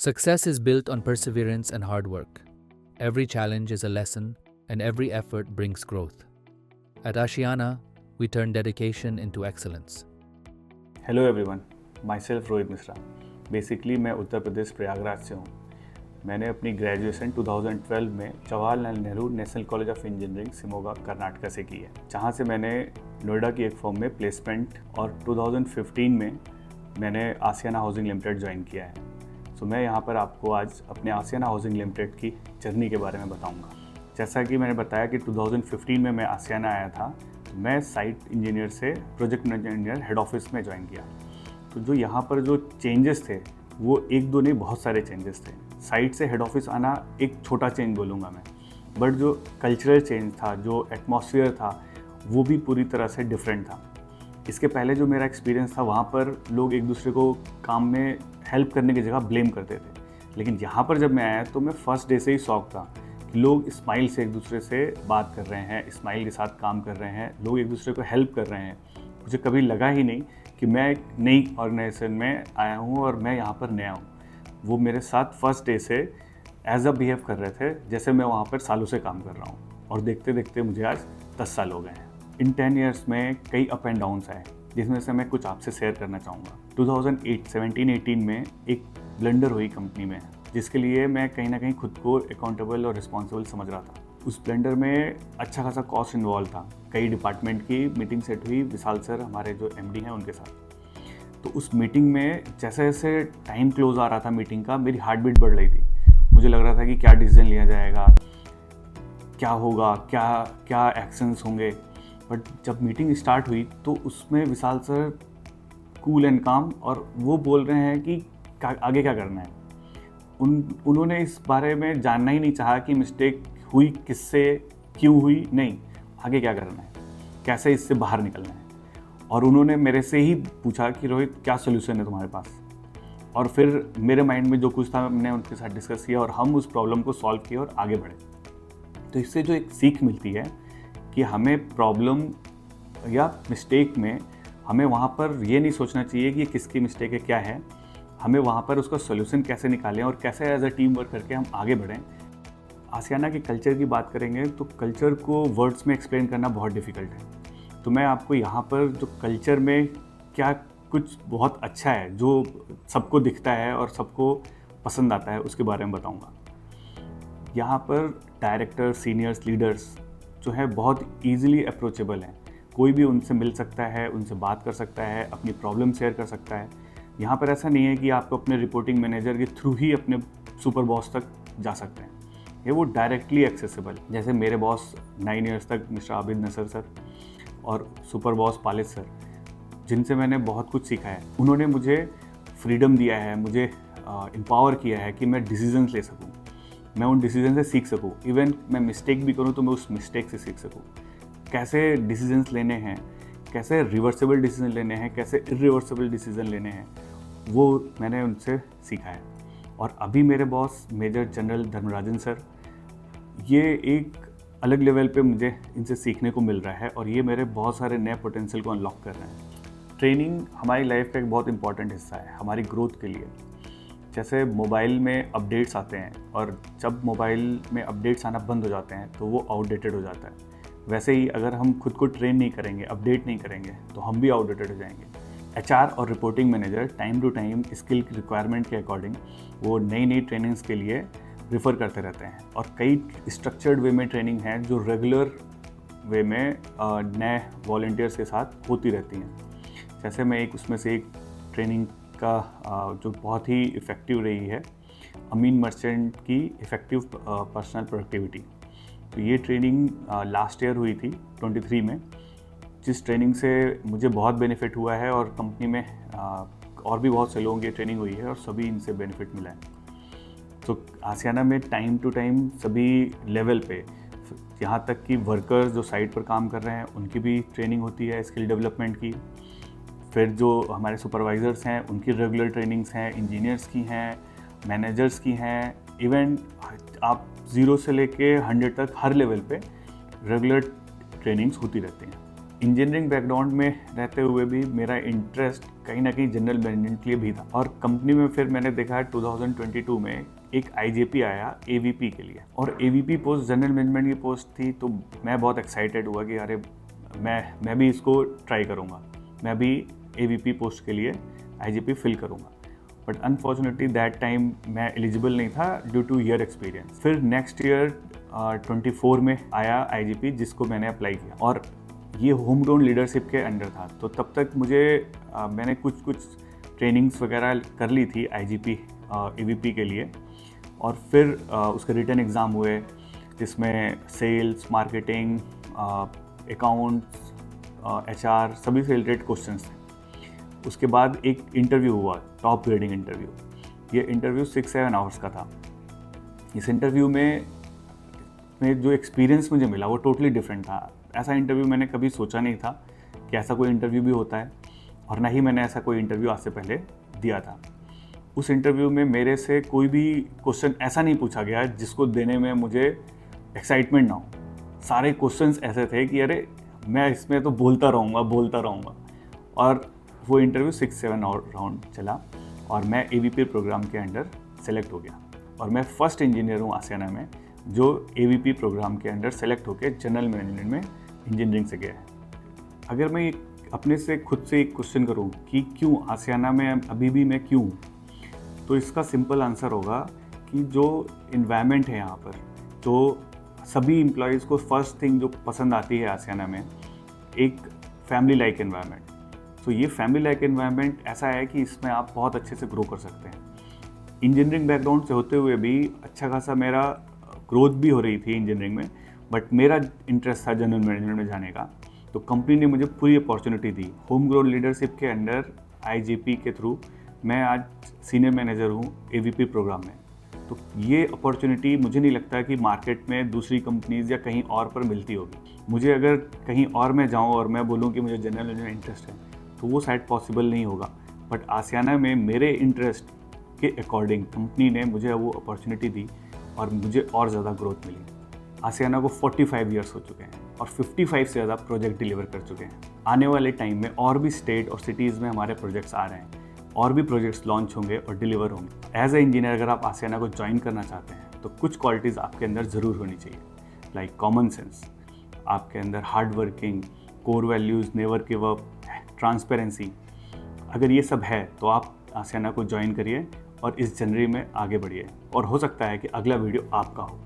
Success is built on perseverance and hard work. Every challenge is a lesson, and every effort brings growth. At Ashiana, we turn dedication into excellence. Hello everyone, my self Rohit Mishra. Basically मैं उत्तर प्रदेश प्रयागराज से हूँ। मैंने अपनी graduation 2012 में Jawaharlal Nehru national college of engineering Shimoga Karnataka से की है, जहाँ से मैंने नोएडा की एक फर्म में प्लेसमेंट और 2015 में मैंने आसियाना हाउसिंग लिमिटेड ज्वाइन किया है। तो मैं यहाँ पर आपको आज अपने आसियाना हाउसिंग लिमिटेड की जर्नी के बारे में बताऊँगा। जैसा कि मैंने बताया कि 2015 में मैं आसियाना आया था, तो मैं साइट इंजीनियर से प्रोजेक्ट इंजीनियर हेड ऑफिस में ज्वाइन किया। तो जो यहाँ पर जो चेंजेस थे वो एक दो नहीं, बहुत सारे चेंजेस थे। साइट से हेड ऑफिस आना एक छोटा चेंज बोलूँगा मैं, बट जो कल्चरल चेंज था, जो एटमॉस्फेयर था, वो भी पूरी तरह से डिफरेंट था। इसके पहले जो मेरा एक्सपीरियंस था, वहाँ पर लोग एक दूसरे को काम में हेल्प करने की जगह ब्लेम करते थे। लेकिन यहाँ पर जब मैं आया तो मैं फर्स्ट डे से ही शॉक था कि लोग स्माइल से एक दूसरे से बात कर रहे हैं, स्माइल के साथ काम कर रहे हैं, लोग एक दूसरे को हेल्प कर रहे हैं। मुझे कभी लगा ही नहीं कि मैं एक नई ऑर्गेनाइजेशन में आया हूँ और मैं यहाँ पर नया हूँ। वो मेरे साथ फर्स्ट डे से एज अ बिहेव कर रहे थे जैसे मैं वहाँ पर सालों से काम कर रहा हूँ। और देखते देखते मुझे आज 10 साल हो गए हैं। इन 10 ईयर्स में कई अप एंड डाउन्स आए, जिसमें से मैं कुछ आपसे शेयर करना चाहूँगा। 2017-18 में एक ब्लंडर हुई कंपनी में, जिसके लिए मैं कहीं ना कहीं खुद को अकाउंटेबल और रिस्पॉन्सिबल समझ रहा था। उस ब्लंडर में अच्छा खासा कॉस्ट इन्वॉल्व था। कई डिपार्टमेंट की मीटिंग सेट हुई विशाल सर, हमारे जो एमडी हैं, उनके साथ। तो उस मीटिंग में जैसे जैसे टाइम क्लोज आ रहा था मीटिंग का, मेरी हार्ट बीट बढ़ रही थी। मुझे लग रहा था कि क्या डिसीजन लिया जाएगा, क्या होगा, क्या क्या एक्शंस होंगे। बट जब मीटिंग स्टार्ट हुई तो उसमें विशाल सर कूल एंड काम, और वो बोल रहे हैं कि आगे क्या करना है। उन्होंने इस बारे में जानना ही नहीं चाहा कि मिस्टेक हुई किससे, क्यों हुई, नहीं, आगे क्या करना है, कैसे इससे बाहर निकलना है। और उन्होंने मेरे से ही पूछा कि रोहित, क्या सोल्यूशन है तुम्हारे पास। और फिर मेरे माइंड में जो कुछ था मैंने उनके साथ डिस्कस किया और हम उस प्रॉब्लम को सॉल्व किया और आगे बढ़े। तो इससे जो एक सीख मिलती है कि हमें प्रॉब्लम या मिस्टेक में हमें वहाँ पर ये नहीं सोचना चाहिए कि ये किसकी मिस्टेक है, क्या है। हमें वहाँ पर उसका सोल्यूशन कैसे निकालें और कैसे एज अ टीम वर्क करके हम आगे बढ़ें। आसियाना के कल्चर की बात करेंगे तो कल्चर को वर्ड्स में एक्सप्लेन करना बहुत डिफ़िकल्ट है। तो मैं आपको यहाँ पर जो कल्चर में क्या कुछ बहुत अच्छा है, जो सबको दिखता है और सबको पसंद आता है, उसके बारे में बताऊँगा। यहाँ पर डायरेक्टर, सीनियर्स, लीडर्स जो है बहुत ईजिली अप्रोचेबल हैं। कोई भी उनसे मिल सकता है, उनसे बात कर सकता है, अपनी प्रॉब्लम शेयर कर सकता है। यहाँ पर ऐसा नहीं है कि आपको अपने रिपोर्टिंग मैनेजर के थ्रू ही अपने सुपर बॉस तक जा सकते हैं। ये वो डायरेक्टली एक्सेसिबल। जैसे मेरे बॉस 9 ईयर्स तक मिस्टर आबिद नसर सर और सुपर बॉस पालित सर, जिनसे मैंने बहुत कुछ सीखा है। उन्होंने मुझे फ्रीडम दिया है, मुझे एम्पावर किया है कि मैं डिसीजंस ले सकूँ, मैं उन डिसीजन से सीख सकूँ। इवन मैं मिस्टेक भी करूँ तो मैं उस मिस्टेक से सीख सकूँ। कैसे डिसीजंस लेने हैं, कैसे रिवर्सेबल डिसीजन लेने हैं, कैसे इरिवर्सेबल डिसीजन लेने हैं, वो मैंने उनसे सीखा है। और अभी मेरे boss major general Dharmarajan sir, ये एक अलग लेवल पे मुझे इनसे सीखने को मिल रहा है और ये मेरे बहुत सारे नए पोटेंशियल को अनलॉक कर रहे हैं। ट्रेनिंग हमारी लाइफ का एक बहुत इंपॉर्टेंट हिस्सा है हमारी ग्रोथ के लिए। जैसे मोबाइल में अपडेट्स आते हैं और जब मोबाइल में अपडेट्स आना बंद हो जाते हैं तो वो आउटडेटेड हो जाता है। वैसे ही अगर हम खुद को ट्रेन नहीं करेंगे, अपडेट नहीं करेंगे, तो हम भी आउटडेटेड हो जाएंगे। एचआर और reporting manager time to time skill requirement के अकॉर्डिंग वो नई नई ट्रेनिंग्स के लिए रिफ़र करते रहते हैं। और कई स्ट्रक्चर्ड वे में ट्रेनिंग है जो रेगुलर वे में नए वॉलंटियर्स के साथ होती रहती हैं। जैसे मैं उसमें से एक ट्रेनिंग का जो बहुत ही इफ़ेक्टिव रही है, अमीन मर्चेंट की इफ़ेक्टिव पर्सनल प्रोडक्टिविटी। तो ये ट्रेनिंग लास्ट ईयर हुई थी 23 में, जिस ट्रेनिंग से मुझे बहुत बेनिफिट हुआ है और कंपनी में और भी बहुत से लोगों की ट्रेनिंग हुई है और सभी इनसे बेनिफिट मिला है। तो आसियाना में टाइम टू टाइम सभी लेवल पे, यहाँ तक कि वर्कर्स जो साइट पर काम कर रहे हैं उनकी भी ट्रेनिंग होती है स्किल डेवलपमेंट की। फिर जो हमारे सुपरवाइज़र्स हैं उनकी रेगुलर ट्रेनिंग्स हैं, इंजीनियर्स की हैं, मैनेजर्स की हैं। इवन आप 0 से लेके 100 तक हर लेवल पे रेगुलर ट्रेनिंग्स होती रहती हैं। इंजीनियरिंग बैकग्राउंड में रहते हुए भी मेरा इंटरेस्ट कहीं ना कहीं जनरल मैनेजमेंट के लिए भी था। और कंपनी में फिर मैंने देखा 2022 में एक IJP आया AVP के लिए, और AVP पोस्ट जनरल मैनेजमेंट की पोस्ट थी। तो मैं बहुत एक्साइटेड हुआ कि अरे मैं भी इसको ट्राई करूँगा, मैं भी AVP पोस्ट के लिए IJP फिल करूँगा। बट अनफॉर्चुनेटली दैट टाइम मैं एलिजिबल नहीं था ड्यू टू ईयर एक्सपीरियंस। फिर नेक्स्ट ईयर 24 में आया IJP जिसको मैंने अप्लाई किया, और ये होम ग्राउंड लीडरशिप के अंडर था। तो तब तक मुझे मैंने कुछ ट्रेनिंग्स वगैरह कर ली थी IJP AVP के लिए, और फिर उसके रिटन एग्ज़ाम हुए जिसमें सेल्स, मार्केटिंग, अकाउंट्स, HR सभी से रिलेटेड क्वेश्चंस थे। उसके बाद एक इंटरव्यू हुआ, टॉप ग्रेडिंग इंटरव्यू। ये इंटरव्यू 6-7 आवर्स का था। इस इंटरव्यू में जो एक्सपीरियंस मुझे मिला वो टोटली डिफरेंट था। ऐसा इंटरव्यू मैंने कभी सोचा नहीं था कि ऐसा कोई इंटरव्यू भी होता है, और ना ही मैंने ऐसा कोई इंटरव्यू आज से पहले दिया था। उस इंटरव्यू में मेरे से कोई भी क्वेश्चन ऐसा नहीं पूछा गया जिसको देने में मुझे एक्साइटमेंट ना हो। सारे क्वेश्चंस ऐसे थे कि अरे मैं इसमें तो बोलता रहूँगा। और वो इंटरव्यू 6-7 राउंड चला, और मैं AVP प्रोग्राम के अंडर सेलेक्ट हो गया। और मैं फर्स्ट इंजीनियर हूँ आसियाना में जो AVP प्रोग्राम के अंडर सेलेक्ट होकर जनरल मैनेजमेंट में इंजीनियरिंग से गया है। अगर मैं अपने से खुद से एक क्वेश्चन करूँ कि क्यों आसियाना में अभी भी मैं क्यों, तो इसका सिंपल आंसर होगा कि जो इन्वायरमेंट है यहाँ पर, जो सभी एम्प्लॉयज़ को फर्स्ट थिंग जो पसंद आती है आसियाना में, एक फैमिली लाइक एनवायरनमेंट। तो ये फैमिली लाइक एनवायरनमेंट ऐसा है कि इसमें आप बहुत अच्छे से ग्रो कर सकते हैं। इंजीनियरिंग बैकग्राउंड से होते हुए भी अच्छा खासा मेरा ग्रोथ भी हो रही थी इंजीनियरिंग में, बट मेरा इंटरेस्ट था जनरल मैनेजमेंट में जाने का। तो कंपनी ने मुझे पूरी अपॉर्चुनिटी दी। होम ग्रोन लीडरशिप के अंडर IJP के थ्रू मैं आज सीनियर मैनेजर हूँ AVP प्रोग्राम में। तो ये अपॉर्चुनिटी मुझे नहीं लगता कि मार्केट में दूसरी कंपनीज़ या कहीं और पर मिलती होगी। मुझे अगर कहीं और मैं जाऊँ और मैं बोलूँ कि मुझे जनरल मैनेजमेंट इंटरेस्ट है, तो वो शायद पॉसिबल नहीं होगा। बट आसियाना में मेरे इंटरेस्ट के अकॉर्डिंग कंपनी ने मुझे वो अपॉर्चुनिटी दी, और मुझे और ज़्यादा ग्रोथ मिली। आसियाना को 45 ईयर्स हो चुके हैं, और 55 से ज़्यादा प्रोजेक्ट डिलीवर कर चुके हैं। आने वाले टाइम में और भी स्टेट और सिटीज़ में हमारे प्रोजेक्ट्स आ रहे हैं, और भी प्रोजेक्ट्स लॉन्च होंगे और डिलीवर होंगे। एज ए इंजीनियर अगर आप आसियाना को ज्वाइन करना चाहते हैं तो कुछ क्वालिटीज़ आपके अंदर ज़रूर होनी चाहिए, लाइक कॉमन सेंस, आपके अंदर hard working, core values, never give up, transparency. अगर ये सब है तो आप आसियाना को ज्वाइन करिए और इस जर्नी में आगे बढ़िए, और हो सकता है कि अगला वीडियो आपका हो।